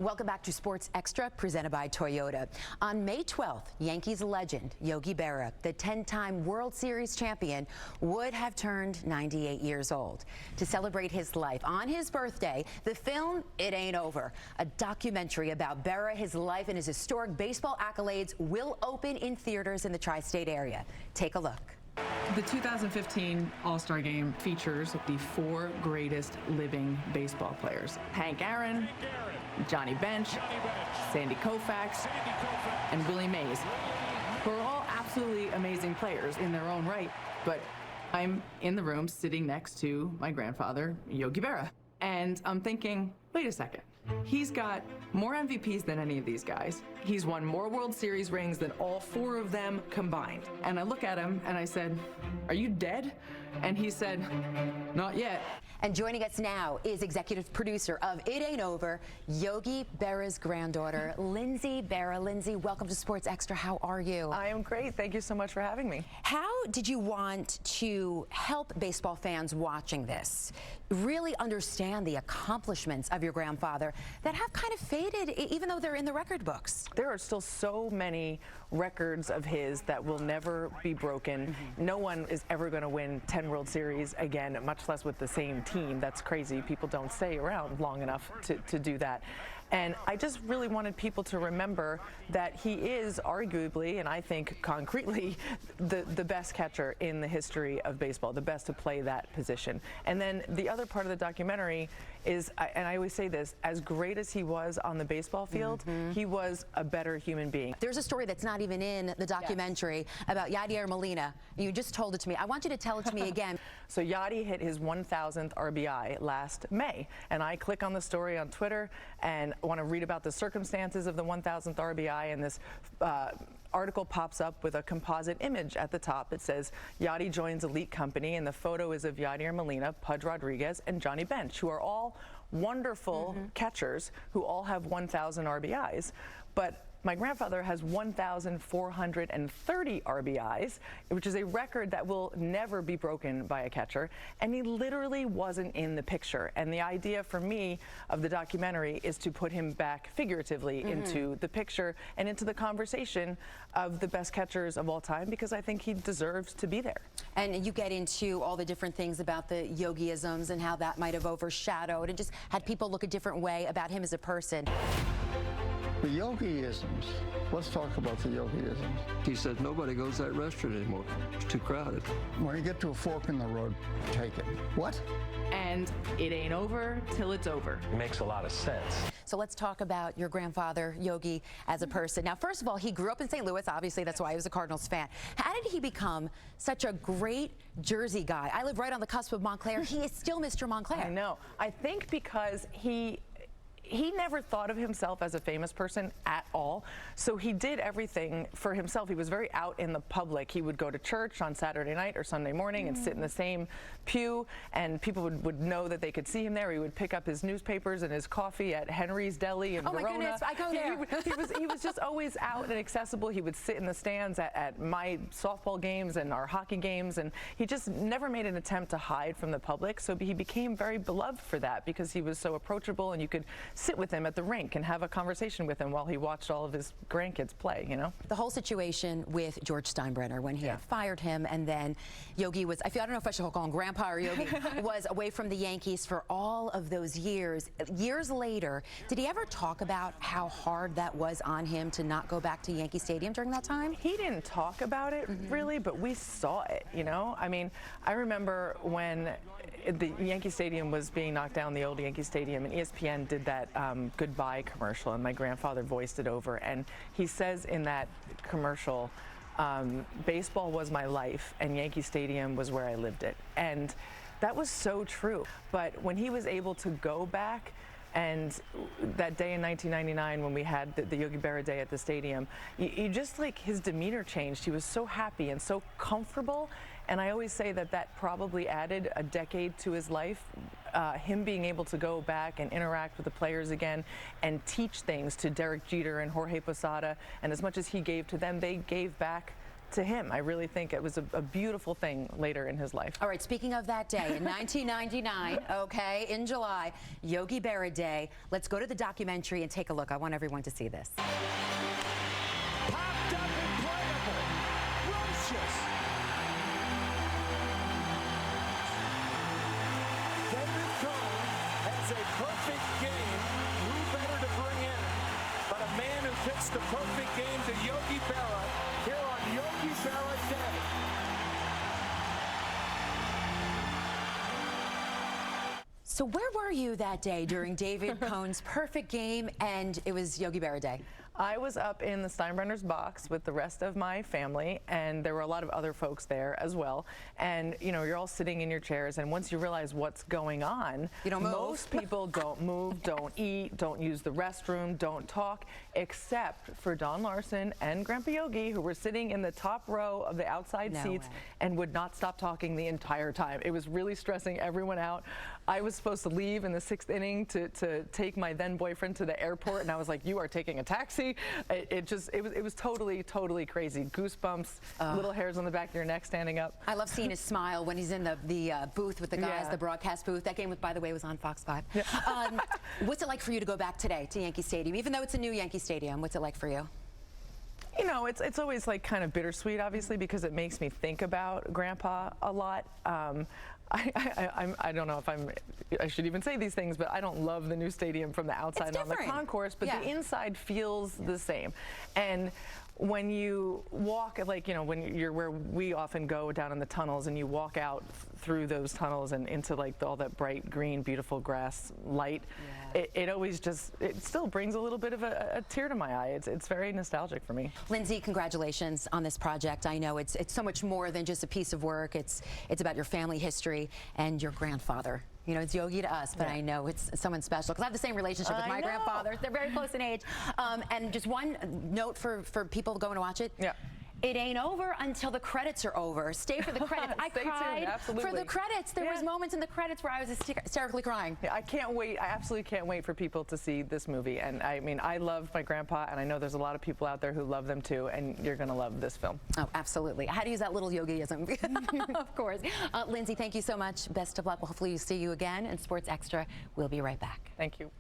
Welcome back to Sports Extra, presented by Toyota. On May 12th, Yankees legend Yogi Berra, the 10-time World Series champion, would have turned 98 years old. To celebrate his life on his birthday, the film It Ain't Over, a documentary about Berra, his life, and his historic baseball accolades, will open in theaters in the tri-state area. Take a look. The 2015 All-Star Game features the 4 greatest living baseball players: Hank Aaron, Johnny Bench, Sandy Koufax, and Willie Mays, who are all absolutely amazing players in their own right. But I'm in the room sitting next to my grandfather, Yogi Berra, and I'm thinking, wait a second. He's got more MVPs than any of these guys. He's won more World Series rings than all 4 of them combined. And I look at him and I said, "Are you dead?" And he said, "Not yet." And joining us now is executive producer of It Ain't Over, Yogi Berra's granddaughter, Lindsay Berra. Lindsay, welcome to Sports Extra. How are you? I am great. Thank you so much for having me. How did you want to help baseball fans watching this really understand the accomplishments of your grandfather that have kind of faded, even though they're in the record books? There are still so many records of his that will never be broken. No one is ever going to win 10 World Series again, much less with the same team. That's crazy. People don't stay around long enough to do that. And I just really wanted people to remember that he is arguably, and I think concretely, the best catcher in the history of baseball, the best to play that position. And then the other part of the documentary is, and I always say this, as great as he was on the baseball field, he was a better human being. There's a story that's not even in the documentary about Yadier Molina. You just told it to me. I want you to tell it to me again. So Yadi hit his 1,000th RBI last May, and I click on the story on Twitter and want to read about the circumstances of the 1,000th RBI, and this article pops up with a composite image at the top. It says, Yadi joins elite company, and the photo is of Yadier Molina, Pudge Rodriguez, and Johnny Bench, who are all wonderful catchers who all have 1,000 RBIs. But my grandfather has 1,430 RBIs, which is a record that will never be broken by a catcher, and he literally wasn't in the picture. And the idea for me of the documentary is to put him back figuratively into the picture and into the conversation of the best catchers of all time, because I think he deserves to be there. And you get into all the different things about the Yogiisms and how that might have overshadowed and just had people look a different way about him as a person. The Yogiisms. Let's talk about the Yogiisms. He said nobody goes to that restaurant anymore. It's too crowded. When you get to a fork in the road, take it. What? And it ain't over till it's over. It makes a lot of sense. So let's talk about your grandfather, Yogi, as a person. Now, first of all, he grew up in St. Louis. Obviously, that's why he was a Cardinals fan. How did he become such a great Jersey guy? I live right on the cusp of Montclair. He is still Mr. Montclair. I know. I think because he never thought of himself as a famous person at all, so he did everything for himself. He was very out in the public. He would go to church on Saturday night or Sunday morning and sit in the same pew, and people would know that they could see him there. He would pick up his newspapers and his coffee at Henry's Deli in Verona. Oh my goodness, I go there. He was just always out and accessible. He would sit in the stands at my softball games and our hockey games, and he just never made an attempt to hide from the public, so he became very beloved for that, because he was so approachable, and you could sit with him at the rink and have a conversation with him while he watched all of his grandkids play, you know? The whole situation with George Steinbrenner, when he had fired him, and then Yogi was, I don't know if I should call him Grandpa or Yogi, was away from the Yankees for all of those years. Years later, did he ever talk about how hard that was on him to not go back to Yankee Stadium during that time? He didn't talk about it really, but we saw it, you know? I mean, I remember when the Yankee Stadium was being knocked down, the old Yankee Stadium, and ESPN did that goodbye commercial, and my grandfather voiced it over, and he says in that commercial, baseball was my life and Yankee Stadium was where I lived it. And that was so true. But when he was able to go back, and that day in 1999 when we had the Yogi Berra Day at the stadium, you just, like, his demeanor changed. He was so happy and so comfortable, and I always say that that probably added a decade to his life, him being able to go back and interact with the players again and teach things to Derek Jeter and Jorge Posada, and as much as he gave to them, they gave back to him. I really think it was a beautiful thing later in his life. All right, speaking of that day, in 1999, okay, in July, Yogi Berra Day. Let's go to the documentary and take a look. I want everyone to see this. Popped up, incredible, ferocious. David Cohn has a perfect game. Who better to bring in but a man who fits the perfect game to Yogi Berra here on Yogi Berra Day. So where were you that day during David Cohn's perfect game, and it was Yogi Berra Day? I was up in the Steinbrenner's box with the rest of my family, and there were a lot of other folks there as well. And you know, you're all sitting in your chairs, and once you realize what's going on, you don't move. Most people don't move, don't eat, don't use the restroom, don't talk, except for Don Larson and Grandpa Yogi, who were sitting in the top row of the outside seats and would not stop talking the entire time. It was really stressing everyone out. I was supposed to leave in the 6th inning to take my then boyfriend to the airport, and I was like, "You are taking a taxi." It was totally crazy. Goosebumps, little hairs on the back of your neck standing up. I love seeing his smile when he's in the booth with the guys, the broadcast booth. That game, by the way, was on Fox 5. Yeah. What's it like for you to go back today to Yankee Stadium, even though it's a new Yankee Stadium? What's it like for you? You know, it's always like kind of bittersweet, obviously, because it makes me think about Grandpa a lot. I don't know if I should even say these things, but I don't love the new stadium from the outside on the concourse, but the inside feels the same. And when you walk, like, you know, when you're where we often go down in the tunnels, and you walk out through those tunnels and into like all that bright green, beautiful grass light, it always just, it still brings a little bit of a tear to my eye. It's very nostalgic for me. Lindsay, congratulations on this project. I know it's so much more than just a piece of work. It's about your family history and your grandfather. You know, it's Yogi to us, but I know it's someone special, because I have the same relationship with my grandfather. They're very close in age. And just one note for people going to watch it. Yeah. It ain't over until the credits are over. Stay for the credits. I cried for the credits. There was moments in the credits where I was hysterically crying. Yeah, I can't wait. I absolutely can't wait for people to see this movie. And I mean, I love my grandpa, and I know there's a lot of people out there who love them too, and you're going to love this film. Oh, absolutely. I had to use that little Yogiism, of course. Lindsay, thank you so much. Best of luck. Hopefully we see you again. And Sports Extra, we'll be right back. Thank you.